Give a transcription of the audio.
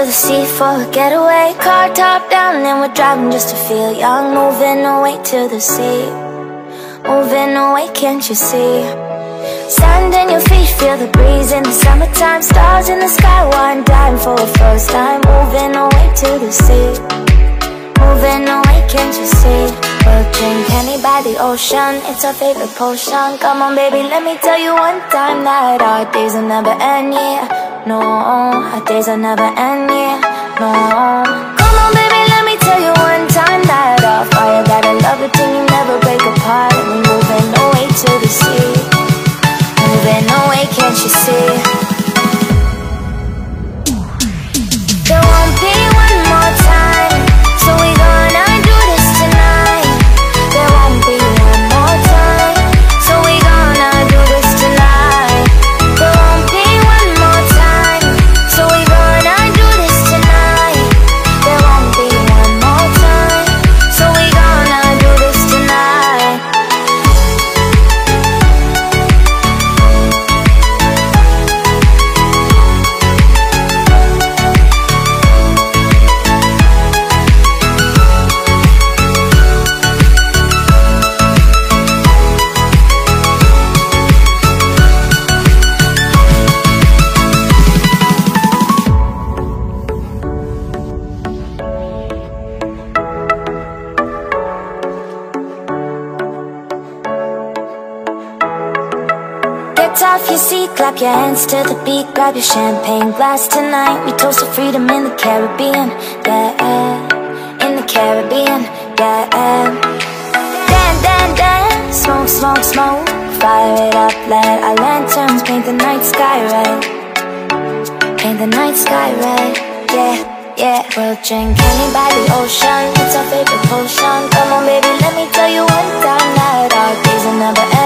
to the sea for a getaway. Car top down and we're driving just to feel young. Moving away to the sea, moving away, can't you see? Sand in your feet, feel the breeze in the summertime. Stars in the sky, one time for a first time. Moving away to the sea, moving away, can't you see? We'll drink honey by the ocean, it's our favorite potion. Come on baby, let me tell you one time that our days will never end, yeah. No, our days will never end, yeah. No. Come on baby, let me tell you one time that our fire got a love it till you never break apart. And we're moving away to the sea, moving away, can't you see? There won't be one more time, so we're gonna do this tonight. There won't be one more time, so we're gonna do this tonight. There won't be one more time, so we're gonna do this tonight. There won't be one more time, so we're gonna do this tonight. Get off your seat, clap your hands to the beat. Grab your champagne glass tonight. We toast to freedom in the Caribbean, yeah. In the Caribbean, yeah. Dan, dan, dan, smoke, smoke, smoke. Fire it up, let our lanterns paint the night sky red. Paint the night sky red, yeah, yeah. We'll drink honey by the ocean, it's our favorite potion. Come on baby, let me tell you one time that our days will never end.